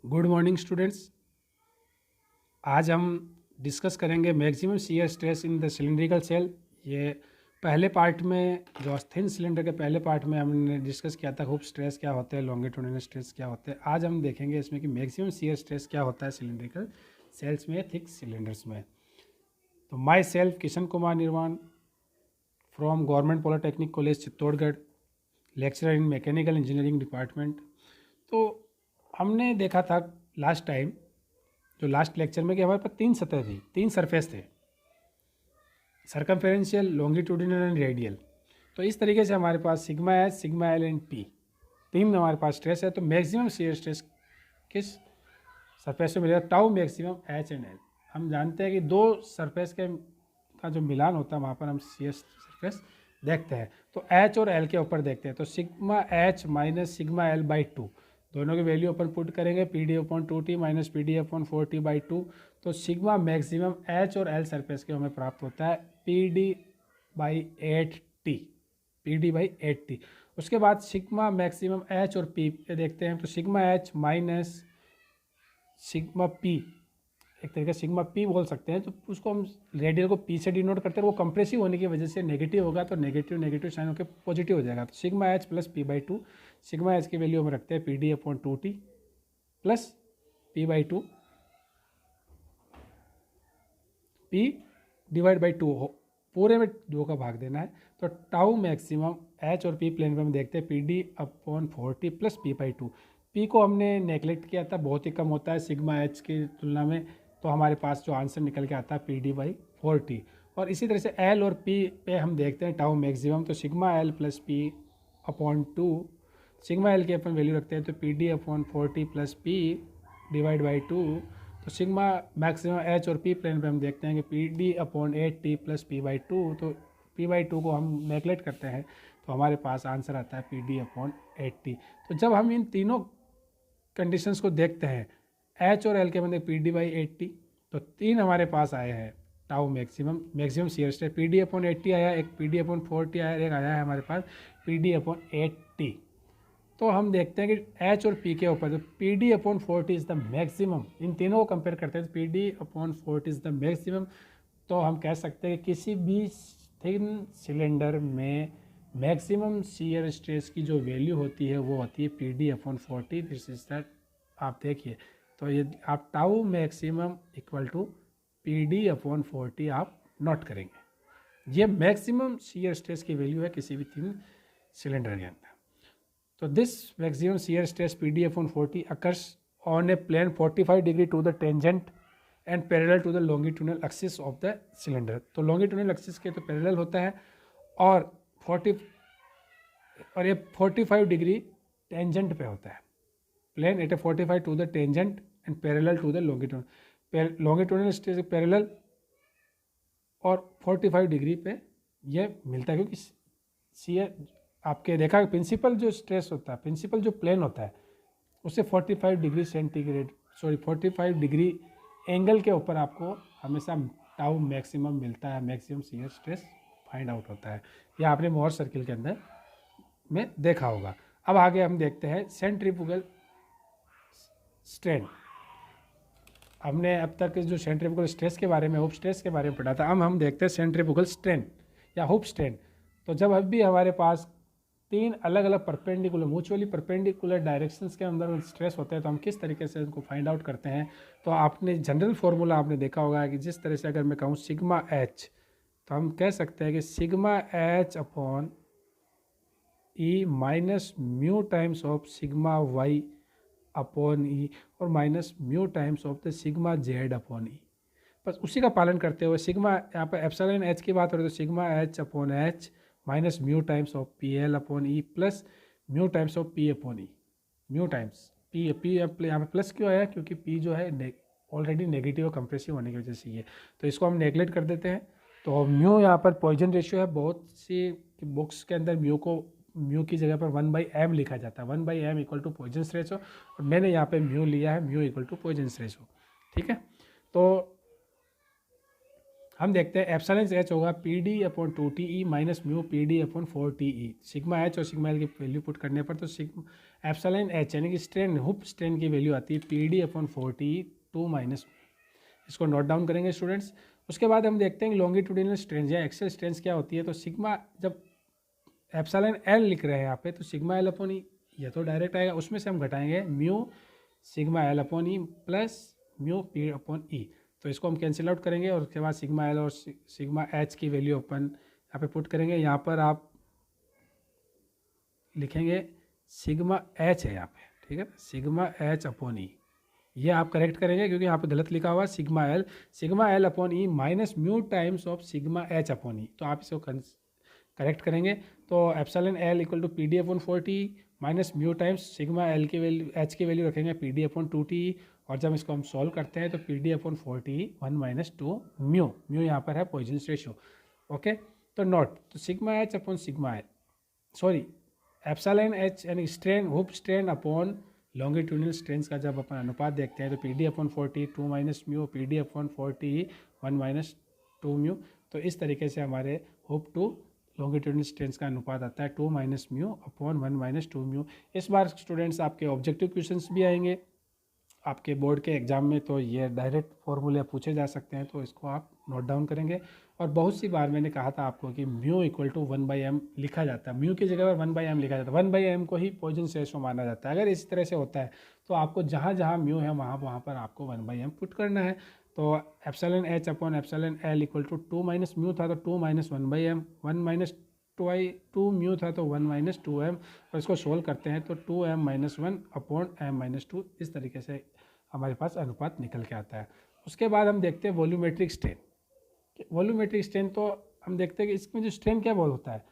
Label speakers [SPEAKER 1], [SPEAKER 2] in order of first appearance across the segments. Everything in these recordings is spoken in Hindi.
[SPEAKER 1] Good morning students. आज हम डिस्कस करेंगे maximum shear stress in the cylindrical shell. ये पहले पार्ट में जो थिन सिलेंडर के पहले पार्ट में हमने डिस्कस किया था हुप स्ट्रेस क्या होता है, लॉन्गिट्यूडिनल स्ट्रेस क्या होते हैं। आज हम देखेंगे इसमें कि मैक्सिमम शियर स्ट्रेस क्या होता है सिलेंड्रिकल सेल्स में, थिक सिलेंडर्स में। तो माई सेल्फ किशन कुमार निर्वाण from government polytechnic college Chittorgarh, lecturer in mechanical engineering department. तो हमने देखा था लास्ट टाइम, जो लास्ट लेक्चर में, कि हमारे पास तीन सतह थी, तीन सरफेस थे, सर्कमफेरेंशियल, लॉन्गिट्यूडिनल एंड रेडियल। तो इस तरीके से हमारे पास sigma H, sigma L and P, तीन हमारे पास स्ट्रेस है। तो मैक्सिमम शियर स्ट्रेस किस सरफेस में मिलेगा? Tau maximum H and L. हम जानते हैं कि दो सरफेस के का जो मिलान होता है वहाँ पर हम शियर सरफेस देखते हैं। तो एच और एल के ऊपर देखते हैं। तो sigma H minus sigma L by two, दोनों की वैल्यू अपन पुट करेंगे, P D upon 2t minus P D upon 4t by two. तो सिग्मा मैक्सिमम एच और एल सरफेस के हमें प्राप्त होता है P D by 8t, P D by 8t। उसके बाद सिग्मा मैक्सिमम एच और पी पे देखते हैं। तो sigma H minus sigma P, एक तरीके से सिग्मा पी बोल सकते हैं। तो उसको हम रेडियल को पी से डिनोट करते हैं। वो कंप्रेसिव होने की वजह से नेगेटिव होगा, तो नेगेटिव नेगेटिव साइन होकर पॉजिटिव हो जाएगा। तो sigma H plus P by two, sigma H की वैल्यू हम रखते हैं P D upon 2t plus P by two, P divide by two, पूरे में दो का भाग देना है। तो टाउ मैक्सिमम एच और पी प्लेन पे हम देखते हैं P D upon 4t plus P by two. P को हमने नेगलेक्ट किया था, बहुत ही कम होता है सिग्मा एच की तुलना में। तो हमारे पास जो आंसर निकल के आता है पी डी बाई 4t। और इसी तरह से एल और पी पे हम देखते हैं टाउ मैक्सिमम। तो sigma L plus P upon two, sigma L की अपन वैल्यू रखते हैं तो P D upon 4t plus P divide by two. तो सिग्मा मैक्सिमम एच और पी प्लेन पे हम देखते हैं कि P D upon 8t plus P by two. तो पी बाई टू को हम नेगलेक्ट करते हैं तो हमारे पास आंसर आता है पी डी अपॉन 8t। तो जब हम इन तीनों कंडीशंस को देखते हैं, एच और एल के बंदे पी डी बाई 8t, तो तीन हमारे पास आए हैं tau maximum, maximum shear stress. P D upon 8t आया, एक पी डी अपॉन 4t आया, एक आया है हमारे पास पी डी अपॉन 8t। तो हम देखते हैं कि एच और पी के ऊपर, तो P D upon 4t is the maximum. इन तीनों को कंपेयर करते हैं तो P D upon 4t is the maximum. तो हम कह सकते हैं कि किसी भी थिन सिलेंडर में मैक्सिमम शियर स्ट्रेस की जो वैल्यू होती है वो होती है P D upon 4t। This is that, आप देखिए, तो ये आप tau maximum equal to P D upon 4t आप नोट करेंगे। ये मैक्सिमम शियर स्ट्रेस की वैल्यू है किसी भी थिन सिलेंडर के अंदर। तो this maximum shear stress P D upon 4t occurs on a plane 45 degree to the tangent and parallel to the longitudinal axis of the cylinder. तो लॉन्गिट्यूडिनल एक्सिस के तो पैरेलल होता है और 40 और ये 45 डिग्री टेंजेंट पे होता है। Plane at a 45 to the tangent and parallel to the longitudinal, longitudinal stress parallel और 45 डिग्री पे ये मिलता है, क्योंकि शियर आपके देखा प्रिंसिपल जो स्ट्रेस होता है, प्रिंसिपल जो प्लेन होता है उससे 45 डिग्री सेंटीग्रेड, 45 डिग्री एंगल के ऊपर आपको हमेशा टाउ मैक्सिमम मिलता है, maximum shear stress find out होता है। ये आपने मोहर सर्किल के अंदर में देखा होगा। अब आगे हम देखते हैं सेंट्रीफ्यूगल स्ट्रेन। हमने अब तक जो सेंट्रीफ्यूगल स्ट्रेस के बारे में, हुप स्ट्रेस के बारे में पढ़ा था, अब हम देखते हैं सेंट्रीफ्यूगल स्ट्रेन या हुप स्ट्रेन। तो जब अभी हमारे पास तीन अलग अलग परपेंडिकुलर, म्यूचुअली परपेंडिकुलर डायरेक्शंस के अंदर स्ट्रेस होते हैं तो हम किस तरीके से उनको फाइंड आउट करते हैं। तो आपने जनरल फार्मूला आपने देखा होगा कि जिस तरह से अगर मैं कहूँ सिग्मा एच, तो हम कह सकते हैं कि sigma H upon E minus mu times of sigma Y upon E और minus mu times of the sigma Z upon E. बस उसी का पालन करते हुए सिग्मा, यहाँ पर एप्सिलॉन एच की बात हो रही है तो sigma H upon H minus mu times of P L upon E plus mu times of P upon E, mu times P, P यहाँ पे प्लस क्यों आया? क्योंकि पी जो है ऑलरेडी नेगेटिव और कंप्रेसिव होने की वजह से ये, तो इसको हम नेगलेक्ट कर देते हैं। तो म्यू यहाँ पर पॉइजन रेशियो है, बहुत सी बुक्स के अंदर म्यू की जगह पर 1/m लिखा जाता है, 1/m equal to Poisson ratio, और मैंने यहाँ पे म्यू लिया है, mu equal to Poisson ratio. ठीक है, तो हम देखते हैं एप्सिलॉन एच होगा P D upon 2 TE minus mu P D upon 4 TE। Sigma H और सिग्मा एल की वैल्यू पुट करने पर तो एप्सिलॉन एच यानी कि स्ट्रेन हुप स्ट्रेन की वैल्यू आती है P D upon 4 TE 2 minus. इसको नोट डाउन करेंगे स्टूडेंट्स। उसके बाद हम देखते हैं लॉन्गिट्यूडिनल स्ट्रेन या एक्सेल स्ट्रेन क्या होती है। तो सिग्मा जब एप्सिलॉन एल लिख रहे हैं यहाँ पे तो सिग्मा एल अपॉन ई ये तो डायरेक्ट आएगा, उसमें से हम घटाएंगे mu sigma L upon E plus mu P upon E. तो इसको हम कैंसिल आउट करेंगे और उसके बाद सिग्मा एल और सिग्मा एच की वैल्यू अपन यहाँ पे पुट करेंगे। यहाँ पर आप लिखेंगे सिग्मा एच है यहाँ पे, ठीक है, सिग्मा एच अपॉन ई। ये आप करेक्ट करेंगे क्योंकि यहाँ पे गलत लिखा हुआ है sigma L upon E minus mu times of sigma H upon E. तो आप इसको करेक्ट करेंगे तो epsilon L equal to P D upon 4 TE minus mu times sigma L की वैल्यू एच की वैल्यू रखेंगे पी डी अपॉन 2 TE। और जब इसको हम सॉल्व करते हैं तो P D upon 4 TE 1 minus 2 mu. Mu यहाँ पर है पॉइजनस रेशियो। ओके, तो नोट तो sigma H upon sigma L sorry epsilon H यानी strain hoop strain upon longitudinal strain का जब अपन अनुपात देखते हैं तो P D upon 4 TE 2 minus mu P D upon 4 TE 1 minus 2 mu. तो इस तरीके से हमारे हुप टू लॉन्गिट्यूडिनल स्ट्रेन का अनुपात आता है 2 minus mu upon 1 minus 2 mu. इस बार स्टूडेंट्स आपके ऑब्जेक्टिव क्वेश्चंस भी आएंगे आपके बोर्ड के एग्जाम में, तो ये डायरेक्ट फॉर्मूले पूछे जा सकते हैं, तो इसको आप नोट डाउन करेंगे। और बहुत सी बार मैंने कहा था आपको कि म्यू इक्वल टू 1/m लिखा जाता है, म्यू की जगह पर 1/m लिखा जाता है, 1/m को ही पॉइजनस रेशियो माना जाता है। अगर इस तरह से होता है तो आपको जहाँ जहाँ म्यू है वहाँ वहाँ पर आपको 1/m पुट करना है। तो epsilon H upon epsilon L equal to 2 minus mu था तो 2 माइनस 1/m, 1 माइनस 2 म्यू था तो 1 माइनस 2m। और इसको सोल्व करते हैं तो 2m minus 1 upon m minus 2। इस तरीके से हमारे पास अनुपात निकल के आता है। उसके बाद हम देखते हैं वॉल्यूमेट्रिक स्ट्रेन। वॉल्यूमेट्रिक स्ट्रेन तो हम देखते हैं कि इसमें जो स्ट्रेन क्या बोल होता है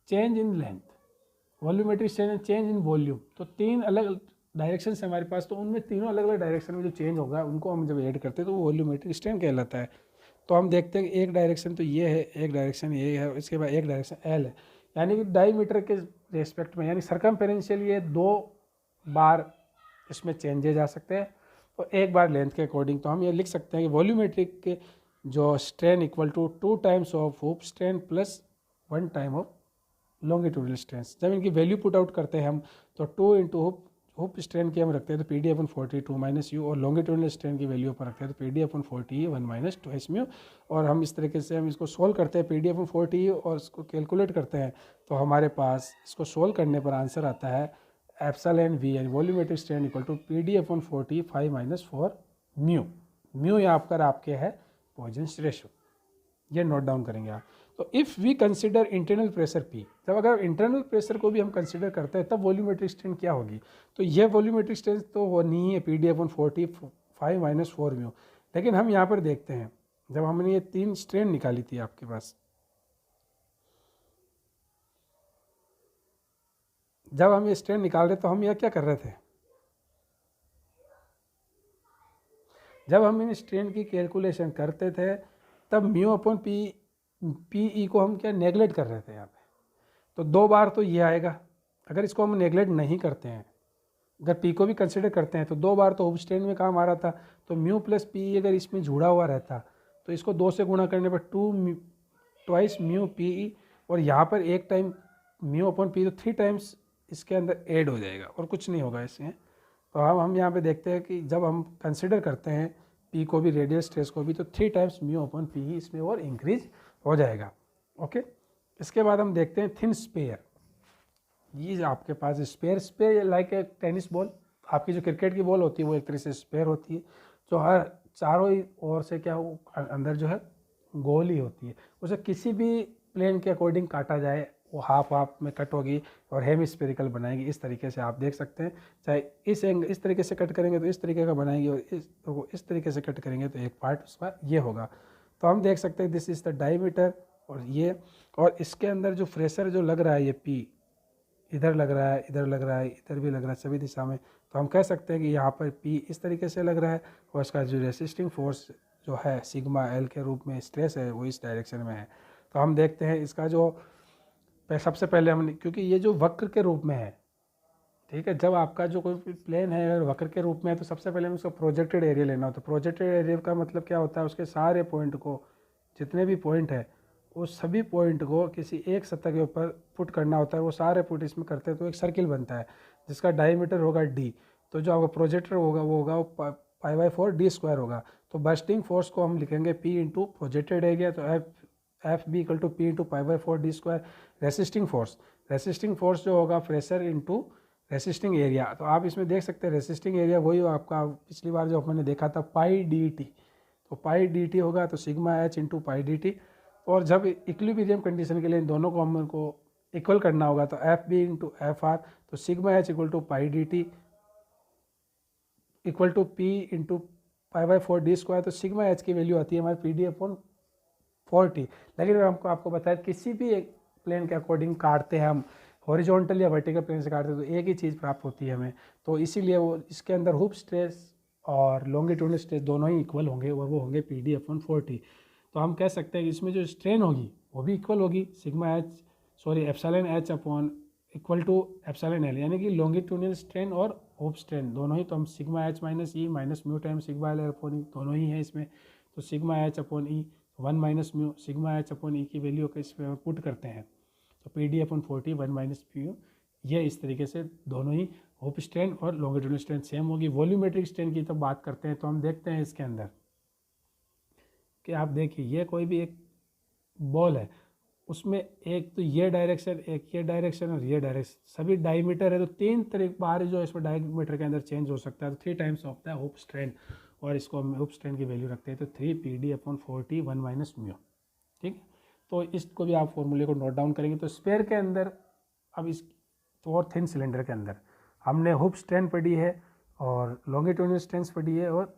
[SPEAKER 1] change in length. Volumetric strain change in volume. तो 3 अलग डायरेक्शन है हमारे पास, तो उनमें तीनों अलग अलग डायरेक्शन में जो चेंज होगा उनको हम जब ऐड करते हैं तो वो वॉल्यूमेट्रिक स्ट्रेन कहलाता है। तो हम देखते हैं कि एक डायरेक्शन तो ये है, एक डायरेक्शन ये है, इसके बाद एक डायरेक्शन एल है, यानी कि डायमीटर के रेस्पेक्ट में यानी सरकमफेरेंशियल ये 2 बार इसमें चेंजेज आ सकते हैं तो एक बार लेंथ के अकॉर्डिंग। तो हम ये लिख सकते हैं कि वॉल्यूमेट्रिक के जो strain equal to 2 times of hoop strain plus 1 time of longitudinal strain. जब इनकी वैल्यू पुट आउट करते हैं हम तो 2 इंटू हुप स्ट्रेन की हम रखते हैं तो P D upon 40 2 minus you, और लॉन्गिट्यूडिनल स्ट्रेन की वैल्यू अपन रखते हैं तो P D upon 40 1 minus 2 mu. और हम इस तरीके से हम इसको सोल्व करते हैं पी डी अपॉन 40 और इसको कैलकुलेट करते हैं तो हमारे पास इसको सोल्व करने पर आंसर आता है एप्सिलॉन वी यानी volumetric strain equal to P D upon 40 5 minus 4 mu. Mu यहाँ पर आपके है पॉइजनस रेशियो, ये नोट डाउन करेंगे आप। तो if we consider internal pressure P, जब अगर इंटरनल प्रेशर को भी हम कंसिडर करते हैं तब वॉल्यूमेट्रिक स्ट्रेन क्या होगी। तो यह वॉल्यूमेट्रिक स्ट्रेन तो वो नहीं है P D upon 40 5 minus 4 mu. लेकिन हम यहाँ पर देखते हैं जब हमने ये 3 स्ट्रेन निकाली थी आपके पास, जब हम ये स्ट्रेन निकाल रहे तो हम यह क्या कर रहे थे, जब हम इन स्ट्रेन की कैलकुलेशन करते थे तब म्यू अपॉन पी ई को हम क्या नेगलेक्ट कर रहे थे यहाँ पे। तो 2 बार तो ये आएगा, अगर इसको हम नेगलेक्ट नहीं करते हैं, अगर पी को भी कंसिडर करते हैं तो 2 बार तो हुप स्ट्रेन में काम आ रहा था। तो म्यू प्लस पी अगर इसमें जुड़ा हुआ रहता तो इसको 2 से गुणा करने पर 2 ट्वाइस म्यू पी ई, और यहाँ पर एक टाइम म्यू अपॉन पी तो 3 टाइम्स इसके अंदर ऐड हो जाएगा और कुछ नहीं होगा इसमें। तो हम यहाँ पे देखते हैं कि जब हम कंसिडर करते हैं पी को भी रेडियल स्ट्रेस को भी तो 3 टाइम्स म्यू अपॉन पी ही इसमें और इंक्रीज हो जाएगा। ओके, इसके बाद हम देखते हैं थिन स्पेयर। ये आपके पास sphere like a tennis ball, आपकी जो क्रिकेट की बॉल होती है वो एक तरह से स्पेयर होती है जो हर चारों ही ओर से क्या हो अंदर जो है गोल ही होती है। उसे किसी भी प्लेन के अकॉर्डिंग काटा जाए वो हाफ में कट होगी और हेमिस्फेरिकल बनाएगी। इस तरीके से आप देख सकते हैं, चाहे इस तरीके से कट करेंगे तो इस तरीके का बनाएंगे और इस तरीके से कट करेंगे तो एक पार्ट उसका ये होगा। तो हम देख सकते हैं दिस इज़ द डायमीटर और ये, और इसके अंदर जो प्रेशर जो लग रहा है ये पी इधर लग रहा है, इधर लग रहा है, इधर भी लग रहा है, सभी दिशा में। तो हम कह सकते हैं कि यहाँ पर पी इस तरीके से लग रहा है और इसका जो रेसिस्टिंग फोर्स जो है सिग्मा एल के रूप में स्ट्रेस है वो इस डायरेक्शन में है। तो हम देखते हैं इसका जो सबसे पहले हमने, क्योंकि ये जो वक्र के रूप में है, ठीक है, जब आपका जो कोई प्लेन है अगर वक्र के रूप में है तो सबसे पहले हमें उसका प्रोजेक्टेड एरिया लेना होता है। प्रोजेक्टेड एरिया का मतलब क्या होता है, उसके सारे पॉइंट को जितने भी पॉइंट है उस सभी पॉइंट को किसी एक सतह के ऊपर पुट करना होता है, वो सारे पुट इसमें करते हैं तो एक सर्किल बनता है जिसका डायमीटर होगा d। तो जो आपका प्रोजेक्टर होगा वो होगा पाई बाई 4 डी स्क्वायर होगा। तो बर्स्टिंग फोर्स को हम लिखेंगे P इंटू प्रोजेक्टेड एरिया, तो F B equal to P into pi by 4 D square. Resisting force जो होगा प्रेशर इंटू रेसिस्टिंग एरिया। तो आप इसमें देख सकते हैं रेसिस्टिंग एरिया वही आपका पिछली बार जो मैंने देखा था पाई डी टी, तो पाई डी टी होगा तो sigma H into pi D T. और जब इक्विलिब्रियम कंडीशन के लिए इन दोनों को हमको इक्वल करना होगा तो F B into F R, तो sigma H equal to pi D T equal to P into pi by 4 D square. तो सिग्मा एच की वैल्यू आती है हमारी पी डी अपॉन 40। लेकिन आपको बताया किसी भी एक प्लेन के अकॉर्डिंग काटते हैं हम, हॉरिजॉन्टल या वर्टिकल प्लेन से काटते हैं तो एक ही चीज़ प्राप्त होती है हमें। तो इसीलिए वो इसके अंदर हुप स्ट्रेस और लॉन्गिट्यूडनल स्ट्रेस दोनों ही इक्वल होंगे और वो होंगे पी डी अपॉन 40। तो हम कह सकते हैं कि इसमें जो स्ट्रेन होगी वो भी इक्वल होगी, sigma H epsilon H upon equal to epsilon L, यानी कि लॉन्गिट्यूडनल स्ट्रेन और हुप स्ट्रेन दोनों ही। तो हम sigma H minus E minus mu time sigma L upon E दोनों ही है इसमें। तो sigma H upon E 1 minus mu sigma H upon E की वैल्यू को इसमें पुट करते हैं तो P D upon 40 1 minus mu. ये इस तरीके से दोनों ही हुप स्ट्रेन और लॉन्गिट्यूडनल स्ट्रेन सेम होगी। वॉल्यूमेट्रिक स्ट्रेन की तो बात करते हैं तो हम देखते हैं इसके अंदर कि आप देखिए ये कोई भी एक बॉल है, उसमें एक तो ये डायरेक्शन, एक ये डायरेक्शन और ये डायरेक्शन, सभी डायमीटर है तो 3 तरीके बाहर जो इसमें डायमीटर के अंदर चेंज हो सकता है। तो 3 times of the hoop strain, और इसको हम हुप स्ट्रेन की वैल्यू रखते हैं तो 3 P D upon 40 1 minus mu. ठीक है, तो इसको भी आप फॉर्मूले को नोट डाउन करेंगे। तो स्पेयर के अंदर अब इस तो और थिन सिलेंडर के अंदर हमने हुप स्ट्रेन पढ़ी है और लॉन्गिट्यूडनल स्ट्रेंथ पढ़ी है और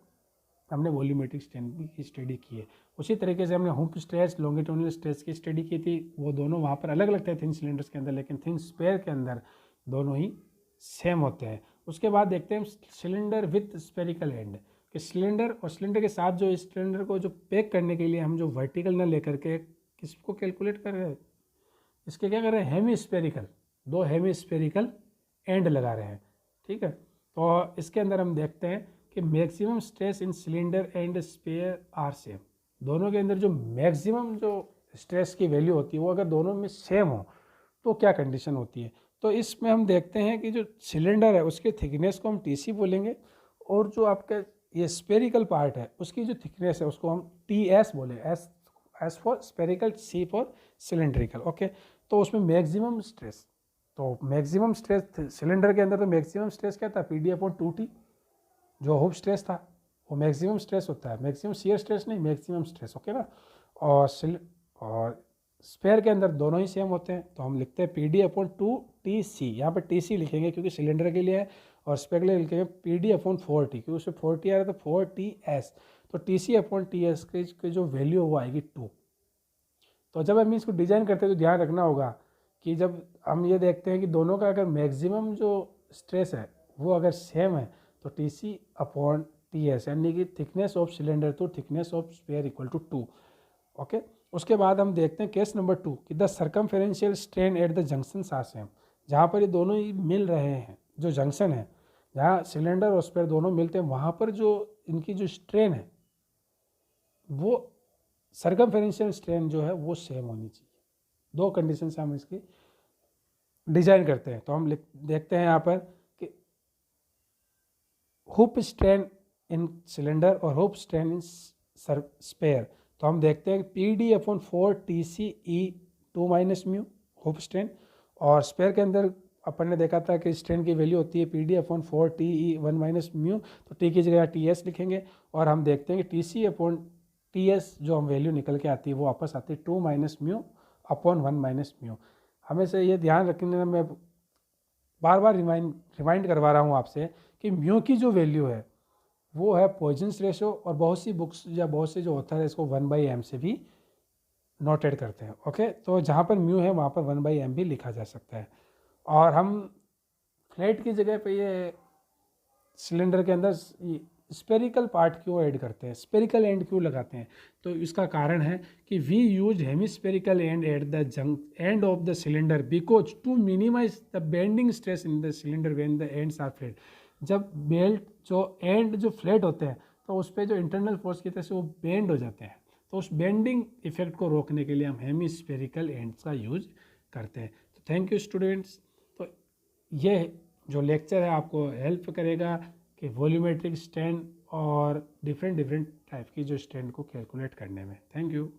[SPEAKER 1] हमने वॉल्यूमेट्रिक स्ट्रेंथ की स्टडी की है। उसी तरीके से हमने हुप स्ट्रेस लॉन्गिट्यूडनल स्ट्रेस की स्टडी की थी, वो दोनों वहाँ पर अलग अलग थे थिन सिलेंडर्स के अंदर, लेकिन थिन स्पेयर के अंदर दोनों ही सेम होते हैं। उसके बाद देखते हैं सिलेंडर विथ स्पेरिकल एंड, कि सिलेंडर और सिलेंडर के साथ जो सिलेंडर को जो पैक करने के लिए हम जो वर्टिकल न लेकर के किसको कैलकुलेट कर रहे हैं, इसके क्या कर रहे हैं, hemispherical, 2 hemispherical end लगा रहे हैं। ठीक है, तो इसके अंदर हम देखते हैं कि maximum stress in cylinder and sphere are same. दोनों के अंदर जो मैक्सिमम जो स्ट्रेस की वैल्यू होती है वो अगर दोनों में सेम हो तो क्या कंडीशन होती है। तो इसमें हम देखते हैं कि जो सिलेंडर है उसके थिकनेस को हम टीसी बोलेंगे और जो आपका ये स्पेरिकल पार्ट है उसकी जो थिकनेस है उसको हम टीएस बोले, S for spherical, C for cylindrical. Okay, तो उसमें मैक्सिमम स्ट्रेस, तो मैक्सिमम स्ट्रेस सिलेंडर के अंदर तो मैक्सिमम स्ट्रेस क्या था, पी डी अपॉन 2T। जो हुप स्ट्रेस था वो मैक्सिमम स्ट्रेस होता है, मैक्सिमम शियर स्ट्रेस नहीं, मैक्सिमम स्ट्रेस। ओके ना, और स्पेयर के अंदर दोनों ही सेम होते हैं तो हम लिखते हैं पी डी अपॉन 2TC। यहाँ पर TC लिखेंगे क्योंकि सिलेंडर के लिए है और स्पेयर के लिए लिखेंगे पी डी अपॉन 4T, क्योंकि उसमें 40 आ रहा है तो 4TS। तो TC अपॉन TS की जो वैल्यू वो आएगी 2। तो जब हम इसको डिजाइन करते हैं तो ध्यान रखना होगा कि जब हम ये देखते हैं कि दोनों का अगर मैक्सिमम जो स्ट्रेस है वो अगर सेम है तो TC अपॉन TS, यानी कि thickness of cylinder to thickness of sphere equal to 2। Okay, उसके बाद हम देखते हैं केस नंबर 2 कि the circumferential strain at the junction are same. जहाँ पर ये दोनों ही मिल रहे हैं, जो जंक्शन है जहाँ सिलेंडर और स्पेयर दोनों मिलते हैं वहाँ पर जो इनकी जो स्ट्रेन है वो सर्कमफेरेंशियल स्ट्रेन जो है वो सेम होनी चाहिए। 2 कंडीशन से हम इसकी डिजाइन करते हैं। तो हम देखते हैं यहाँ पर कि हुप स्ट्रेन इन सिलेंडर और हुप स्ट्रेन इन स्पेयर। तो हम देखते हैं P D upon 4TC E 2 minus mu hoop strain, और स्पेयर के अंदर अपन ने देखा था कि स्ट्रेन की वैल्यू होती है P D upon 4TE 1 minus mu, तो टी की जगह TS लिखेंगे। और हम देखते हैं कि TC अपॉन TS जो हम वैल्यू निकल के आती है वो वापस आती है 2 minus mu upon 1 minus mu. हमेशा ये ध्यान रखने में मैं बार बार रिमाइंड करवा रहा हूँ आपसे कि म्यू की जो वैल्यू है वो है पॉइजन्स रेशो, और बहुत सी बुक्स या बहुत से जो होता है इसको 1/m से भी नोटेड करते हैं। ओके, तो जहाँ पर म्यू है वहाँ पर 1/m भी लिखा जा सकता है। और हम फ्लैट की जगह पे ये सिलेंडर के अंदर स्पेरिकल पार्ट क्यों ऐड करते हैं, स्पेरिकल एंड क्यों लगाते हैं, तो इसका कारण है कि we use hemispherical end at the end of the cylinder because to minimize the bending stress in the cylinder when the ends are flat. जब बेल्ट जो एंड जो फ्लैट होते हैं तो उस पर जो इंटरनल फोर्स की तरह से वो बेंड हो जाते हैं, तो उस बेंडिंग इफेक्ट को रोकने के लिए हम हेमिस्फेरिकल एंड्स का यूज करते हैं। तो थैंक यू स्टूडेंट्स। तो ये जो लेक्चर है आपको हेल्प करेगा कि वॉल्यूमेट्रिक स्टैंड और डिफरेंट टाइप की जो स्टैंड को कैलकुलेट करने में। Thank you.